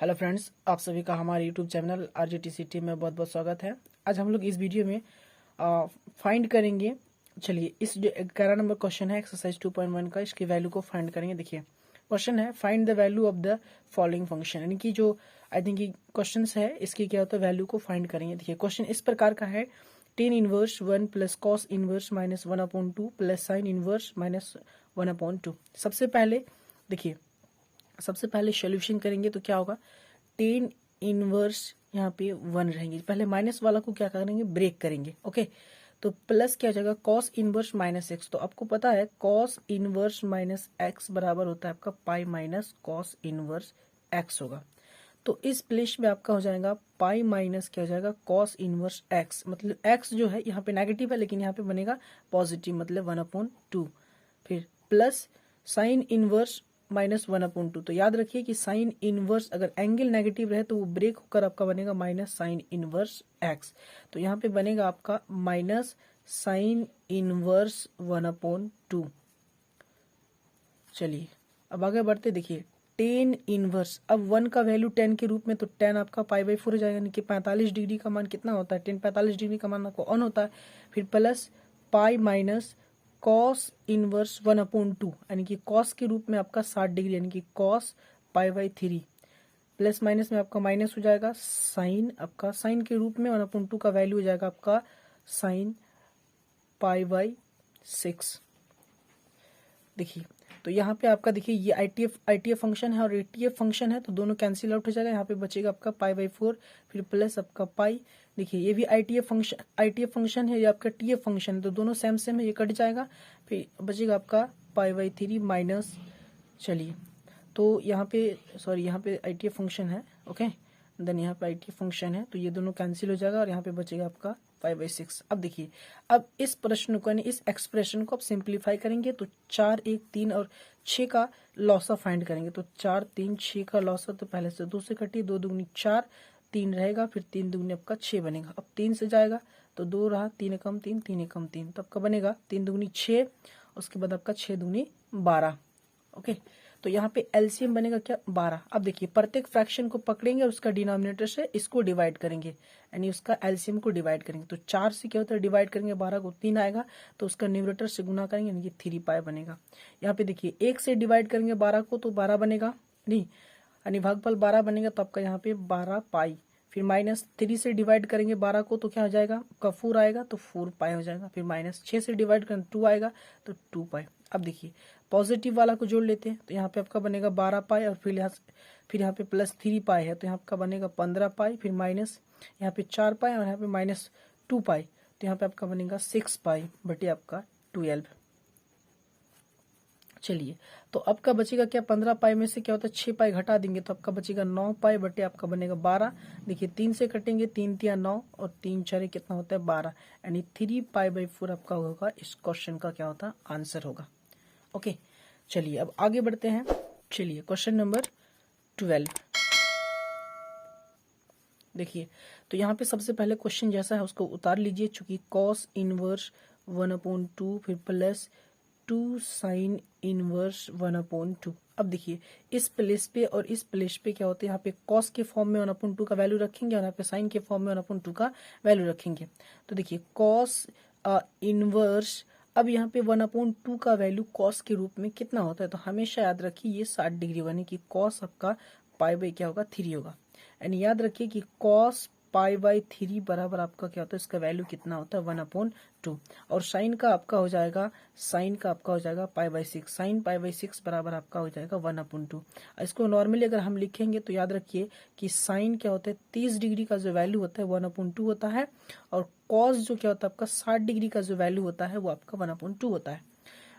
Hello friends, आप सभी का हमारे यूट्यूब चैनल RJTCT में बहुत बहुत स्वागत है। आज हम लोग इस वीडियो में फाइंड करेंगे। चलिए, इस जो 11 नंबर क्वेश्चन है एक्सरसाइज 2.1 का, इसकी वैल्यू को फाइंड करेंगे। देखिए, क्वेश्चन है find the value of the following function, यानी कि जो आई थिंक क्वेश्चन है इसकी क्या होता है, वैल्यू को फाइंड करेंगे। देखिए, क्वेश्चन इस प्रकार का है, tan inverse 1 plus cos inverse minus 1/2 plus sine inverse minus 1/2। सबसे पहले सॉल्यूशन करेंगे तो क्या होगा, टेन इनवर्स यहाँ पे 1 रहेंगे। पहले माइनस वाला को क्या करेंगे, ब्रेक करेंगे। ओके, तो प्लस क्या हो जाएगा, कॉस इनवर्स माइनस एक्स। तो आपको पता है कॉस इनवर्स माइनस एक्स बराबर होता है आपका pi minus cos inverse x होगा। तो इस प्लेस में आपका हो जाएगा पाई माइनस क्या हो जाएगा, कॉस इनवर्स एक्स। मतलब एक्स जो है यहाँ पे नेगेटिव है, लेकिन यहाँ पे बनेगा पॉजिटिव, मतलब 1/2। फिर प्लस साइन इनवर्स माइनस 1/2। तो याद रखिए कि साइन इनवर्स अगर एंगल नेगेटिव रहे तो वो ब्रेक होकर आपका बनेगा माइनस साइन इनवर्स एक्स। तो यहाँ पे बनेगा आपका माइनस साइन इनवर्स 1/2। चलिए अब आगे बढ़ते, देखिए टेन इनवर्स, अब 1 का वैल्यू 10 के रूप में, तो 10 आपका पाई/4 हो जाएगा, यानी कि 45 डिग्री का मान कितना होता है, 10 45 डिग्री का मान आपको ऑन होता है। फिर plus pi minus cos inverse 1/2, यानी कि कॉस के रूप में आपका 60 डिग्री, यानी कि कॉस पाई/3 प्लस माइनस में आपका माइनस हो जाएगा साइन, आपका साइन के रूप में 1/2 का वैल्यू हो जाएगा आपका साइन पाई/6। देखिए, तो यहाँ पे आपका देखिए ये आईटीएफ फंक्शन है और एटीएफ फंक्शन है, तो दोनों कैंसिल आउट हो जाएगा। यहाँ पे बचेगा आपका पाई/4, फिर प्लस आपका पाई। देखिए ये भी आईटीएफ फंक्शन है, ये आपका टीएफ फंक्शन है, तो दोनों सेम सेम है, ये कट जाएगा। फिर बचेगा आपका पाई/3 माइनस, चलिए तो यहाँ पे आईटीएफ फंक्शन है। ओके, देन यहाँ पे आईटीएफ फंक्शन है, तो ये दोनों कैंसिल हो जाएगा और यहाँ पे बचेगा आपका 5/6। अब देखिए, अब इस प्रश्न को यानी इस एक्सप्रेशन को आप सिंप्लीफाई करेंगे तो 4 1 3 और 6 का लॉसा फाइंड करेंगे। तो 4 3 6 का लॉसा, तो पहले से 2 से कटिए, 2 दूनी 4, 3 रहेगा, फिर 3 दूनी आपका 6 बनेगा। अब 3 से जाएगा तो 2 रहा, 3 एकम 3, 3 एकम 3, तो आपका बनेगा 3 दूनी 6, उसके बाद आपका 6 दूनी 12। ओके, तो यहाँ पे एलसीएम बनेगा क्या, 12। अब देखिए, प्रत्येक फ्रैक्शन को पकड़ेंगे और उसका डिनोमिनेटर से इसको डिवाइड करेंगे, यानी उसका एलसीएम को डिवाइड करेंगे। तो 4 से क्या होता है, डिवाइड करेंगे 12 को, 3 आएगा, तो उसका न्यूमरेटर से गुना करेंगे, यानी कि 3 पाई बनेगा। यहाँ पे देखिए 1 से डिवाइड करेंगे 12 को, तो 12 बनेगा, नहीं यानी भागफल 12 बनेगा, तो आपका यहाँ पे 12 पाई। फिर माइनस 3 से डिवाइड करेंगे 12 को, तो क्या हो जाएगा आपका 4 आएगा, तो 4 पाई हो जाएगा। फिर माइनस 6 से डिवाइड करेंगे 2 आएगा, तो 2 पाई। अब देखिए पॉजिटिव वाला को जोड़ लेते हैं, तो यहाँ पे आपका बनेगा 12 पाई, और फिर यहाँ पे प्लस 3 पाई है, तो यहाँ आपका बनेगा 15 पाई। फिर माइनस यहाँ पे 4 पाई और यहाँ पे माइनस 2 पाई, तो यहाँ पे आपका बनेगा 6 पाई बटे आपका 12। चलिए, तो आपका बचेगा क्या, 15 पाई में से क्या होता है 6 पाई घटा देंगे, तो आपका बचेगा 9 पाई बटे आपका बनेगा 12। देखिए 3 से कटेंगे, 3 तिया 9 और 3 4 कितना होता है 12, यानी 3 पाई/4 आपका होगा, इस क्वेश्चन का क्या होता है आंसर होगा। ओके, चलिए अब आगे बढ़ते हैं। चलिए क्वेश्चन नंबर 12 देखिए, तो यहाँ पे सबसे पहले क्वेश्चन जैसा है उसको उतार लीजिए, चूंकि कॉस इनवर्स 1/2 फिर प्लस 2 साइन इनवर्स 1/2। अब देखिए इस प्लेस पे और इस प्लेस पे क्या होता है, यहाँ पे कॉस के फॉर्म में 1/2 का वैल्यू रखेंगे और यहाँ पे साइन के फॉर्म में 1/2 का वैल्यू रखेंगे। तो देखिए कॉस इनवर्स, अब यहाँ पे 1/2 का वैल्यू कॉस के रूप में कितना होता है, तो हमेशा याद रखिए ये 60 डिग्री बने कि कॉस आपका पाई/ क्या होगा 3 होगा। एंड याद रखिए कि कॉस पाई/3 बराबर आपका क्या होता है, इसका वैल्यू कितना होता है 1/2। और साइन का आपका हो जाएगा पाई/6, साइन पाई/6 बराबर आपका हो जाएगा 1/2। इसको नॉर्मली अगर हम लिखेंगे तो याद रखिए कि साइन क्या होता है 30 डिग्री का जो वैल्यू होता है 1/2 होता है, और कॉस जो क्या होता है आपका 60 डिग्री का जो वैल्यू होता है वो आपका 1/2 होता है।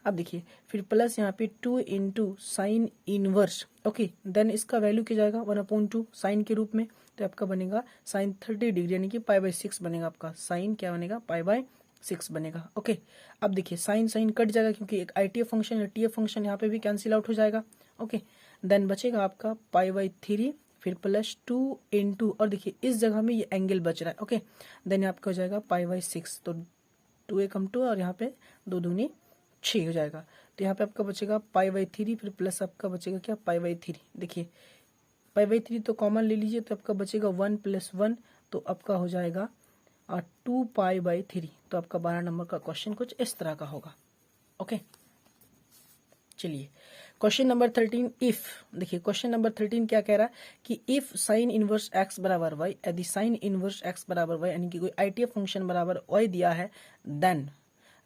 अब देखिए फिर प्लस यहाँ पे 2 into sine inverse, okay, then इसका वैल्यू क्या जाएगा 1/2 साइन के रूप में, तो आपका बनेगा साइन 30 डिग्री, यानी कि पाई/6 बनेगा आपका, साइन क्या बनेगा पाई/6 बनेगा। ओके, अब देखिए साइन साइन कट जाएगा क्योंकि एक आईटीएफ फंक्शन है, टीएफ फंक्शन यहाँ पे भी कैंसिल आउट हो जाएगा। ओके, देन बचेगा आपका पाई/3 फिर प्लस 2 इंटू, और देखिए इस जगह में ये एंगल बच रहा है। ओके, देन आपका हो जाएगा पाई/6, तो 2 एकम 2 और यहाँ पे 2 दूनी 6 हो जाएगा, तो यहाँ पे आपका बचेगा पाई/3 फिर प्लस आपका बचेगा क्या पाई/3। देखिए π/3 तो कॉमन ले लीजिए, तो आपका बचेगा 1 + 1, तो आपका हो जाएगा 2π/3। तो आपका 12 नंबर का क्वेश्चन कुछ इस तरह का होगा। ओके, चलिए क्वेश्चन नंबर 13, इफ, देखिए क्वेश्चन नंबर 13 क्या कह रहा है कि इफ साइन इनवर्स x बराबर y, यदि साइन इनवर्स x बराबर y यानी कि कोई ITF फंक्शन बराबर y दिया है,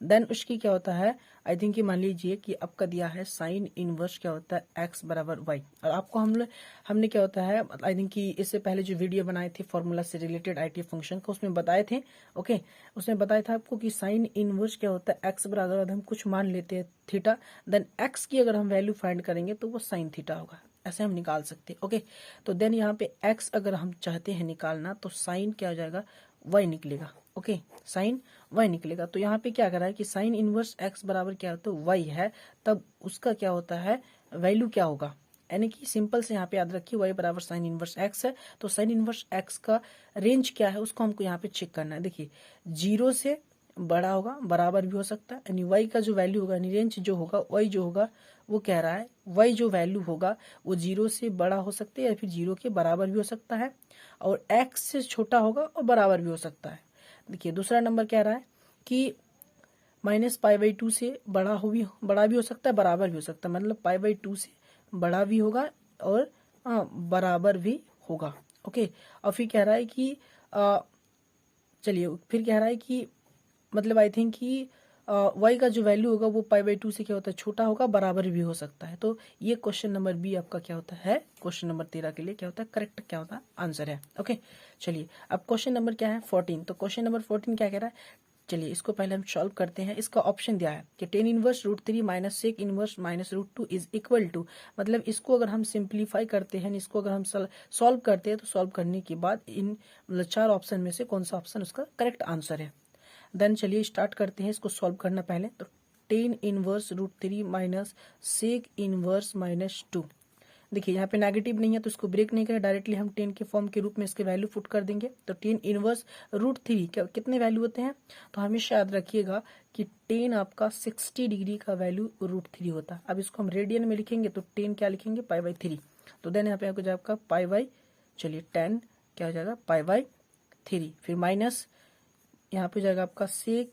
देन उसकी क्या होता है, आई थिंक कि मान लीजिए कि आपका दिया है साइन इनवर्स क्या होता है x बराबर y, और आपको हमने क्या होता है, आई थिंक कि इससे पहले जो वीडियो बनाए थे फॉर्मूला से रिलेटेड ITF फंक्शन का, उसमें बताए थे। ओके, उसमें बताया था आपको कि साइन इनवर्स क्या होता है x बराबर, हम कुछ मान लेते हैं थीटा, देन x की अगर हम वैल्यू फाइंड करेंगे तो वो साइन थीटा होगा, ऐसे हम निकाल सकते हैं। ओके, तो देन यहाँ पे x अगर हम चाहते हैं निकालना तो साइन क्या हो जाएगा, y निकलेगा। ओके, साइन y निकलेगा। तो यहाँ पे क्या कर रहा है कि साइन इनवर्स x बराबर क्या होता है, y है, तब उसका क्या होता है, वैल्यू क्या होगा, यानी कि सिंपल से यहाँ पे याद रखिए y बराबर साइन इनवर्स x है, तो साइन इनवर्स x का रेंज क्या है उसको हमको यहाँ पे चेक करना है। देखिए 0 से बड़ा होगा, बराबर भी हो सकता है, यानी y का जो वैल्यू होगा, यानी रेंज जो होगा, y जो होगा वो कह रहा है y जो वैल्यू होगा वो 0 से बड़ा हो सकता है या फिर 0 के बराबर भी हो सकता है, और x से छोटा होगा और बराबर भी हो सकता है। देखिए दूसरा नंबर कह रहा है कि -π/2 से बड़ा भी हो सकता है, बराबर भी हो सकता है, मतलब π/2 से बड़ा भी होगा और बराबर भी होगा। ओके, और फिर कह रहा है कि चलिए फिर कह रहा है कि मतलब आई थिंक कि y का जो वैल्यू होगा वो π/2 से क्या होता है, छोटा होगा, बराबर भी हो सकता है। तो ये क्वेश्चन नंबर बी आपका क्या होता है, क्वेश्चन नंबर 13 के लिए क्या होता है, करेक्ट क्या होता है, आंसर है। ओके, चलिए अब क्वेश्चन नंबर क्या है, 14। तो क्वेश्चन नंबर 14 क्या कह रहा है, चलिए इसको पहले हम सॉल्व करते हैं। इसका ऑप्शन दिया है कि tan inverse √3 - sec inverse -√2 is equal to, मतलब इसको अगर हम सिंप्लीफाई करते हैं, इसको अगर हम सॉल्व करते हैं, तो सॉल्व करने के बाद इन मतलब 4 ऑप्शन में से कौन सा ऑप्शन उसका करेक्ट आंसर है। देन चलिए स्टार्ट करते हैं इसको सॉल्व करना। पहले तो tan इनवर्स √3 - sec इनवर्स -2, देखिए यहाँ पे नेगेटिव नहीं है तो इसको ब्रेक नहीं करें, डायरेक्टली हम tan के फॉर्म के रूप में इसके वैल्यू पुट कर देंगे। तो tan इनवर्स √3 कितने वैल्यू होते हैं, तो हमेशा याद रखिएगा कि tan आपका 60 डिग्री का वैल्यू √3 होता है। अब इसको हम रेडियन में लिखेंगे तो tan क्या लिखेंगे, π/3। तो देन यहाँ पे आपको आपका चलिए tan क्या हो जाएगा, π/3, फिर माइनस यहाँ पे जाएगा आपका सेक,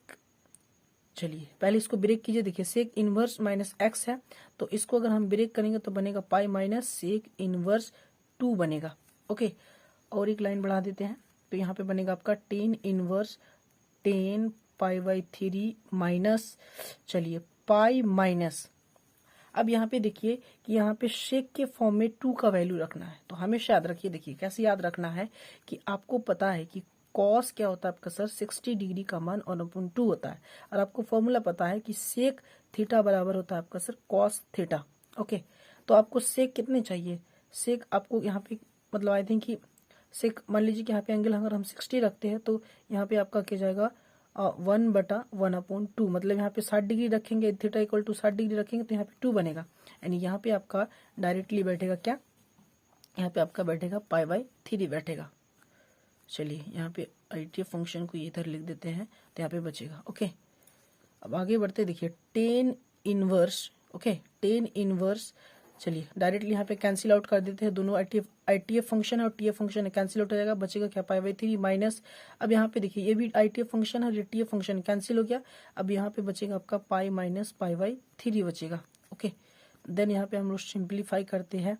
चलिए पहले इसको ब्रेक कीजिए। देखिए सेक इनवर्स -x है, तो इसको अगर हम ब्रेक करेंगे तो बनेगा पाई माइनस सेक इनवर्स 2 बनेगा। ओके, और एक लाइन बढ़ा देते हैं तो यहाँ पे बनेगा आपका tan इनवर्स 10 π/3 माइनस, चलिए पाई माइनस, अब यहाँ पे देखिए कि यहाँ पे शेक के फॉर्म में 2 का वैल्यू रखना है। तो हमेशा याद रखिए, देखिए कैसे याद रखना है कि आपको पता है कि कॉस क्या होता है आपका सर, 60 डिग्री का मान 1/2 होता है, और आपको फॉर्मूला पता है कि सेक थीटा बराबर होता है आपका सर कॉस थीटा। ओके, तो आपको सेक कितने चाहिए, सेक आपको यहाँ पे मतलब आई थिंक कि सेक मान लीजिए कि यहाँ पे एंगल अगर हम 60 रखते हैं तो यहाँ पे आपका क्या जाएगा 1/1/2, मतलब यहाँ पे 60 डिग्री रखेंगे, थीटा इक्वल टू 60 डिग्री रखेंगे तो यहाँ पे 2 बनेगा, यानी यहाँ पे आपका डायरेक्टली बैठेगा क्या, यहाँ पे आपका बैठेगा π/3 बैठेगा। चलिए यहाँ पे ITF फंक्शन को इधर लिख देते हैं तो यहाँ पे बचेगा। ओके, अब आगे बढ़ते, देखिए tan inverse, okay tan inverse, चलिए डायरेक्टली यहाँ पे कैंसिल आउट कर देते हैं, दोनों ITF फंक्शन है और TF फंक्शन है, कैंसिल आउट हो जाएगा, बचेगा क्या π/3 माइनस, अब यहाँ पे देखिए ये भी ITF फंक्शन है और TF फंक्शन कैंसिल हो गया, अब यहाँ पे बचेगा आपका पाई माइनस π/3 बचेगा। ओके, देन यहाँ पे हम लोग सिंप्लीफाई करते हैं,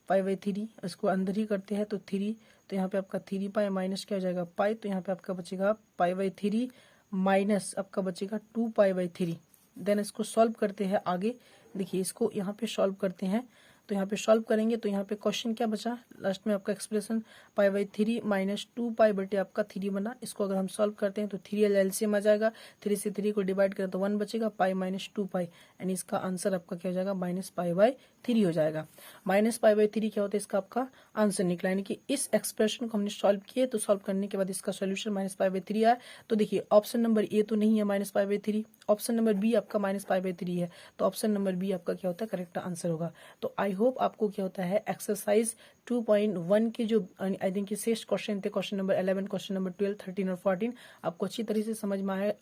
π/3 इसको अंदर ही करते हैं तो 3, तो यहाँ पे आपका 3π माइनस क्या हो जाएगा पाई, तो यहाँ पे आपका बचेगा π/3 माइनस आपका बचेगा 2π/3। देन इसको सॉल्व करते हैं आगे, देखिए इसको यहाँ पे सॉल्व करते हैं, तो यहाँ पे सॉल्व करेंगे तो यहाँ पे क्वेश्चन क्या बचा, लास्ट में आपका एक्सप्रेशन π/3 माइनस 2π बटे आपका 3 बना। इसको अगर हम सॉल्व करते हैं तो 3 LCM आ जाएगा, 3 से 3 को डिवाइड करें तो 1 बचेगा, पाई माइनस 2π, यानी इसका आंसर आपका क्या हो जाएगा -π/3 हो जाएगा। -π/3 क्या होता है, इसका आपका आंसर निकला, यानी कि इस एक्सप्रेशन को हमने सॉल्व किए तो सॉल्व करने के बाद इसका सोल्यूशन -π/3 आया। तो देखिए ऑप्शन नंबर ए तो नहीं है -π/3, ऑप्शन नंबर बी आपका -π/3 है, तो ऑप्शन नंबर बी आपका क्या होता है करेक्ट आंसर होगा। तो आई होप आपको क्या होता है एक्सरसाइज 2.1 के जो आई थिंक शेष क्वेश्चन थे, क्वेश्चन नंबर 11, क्वेश्चन नंबर 12, 13 और 14 आपको अच्छी तरह से समझ में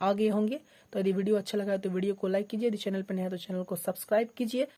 आ गए होंगे। तो यदि वीडियो अच्छा लगा तो वीडियो को लाइक कीजिए, यदि चैनल पर नया है तो चैनल को सब्सक्राइब कीजिए।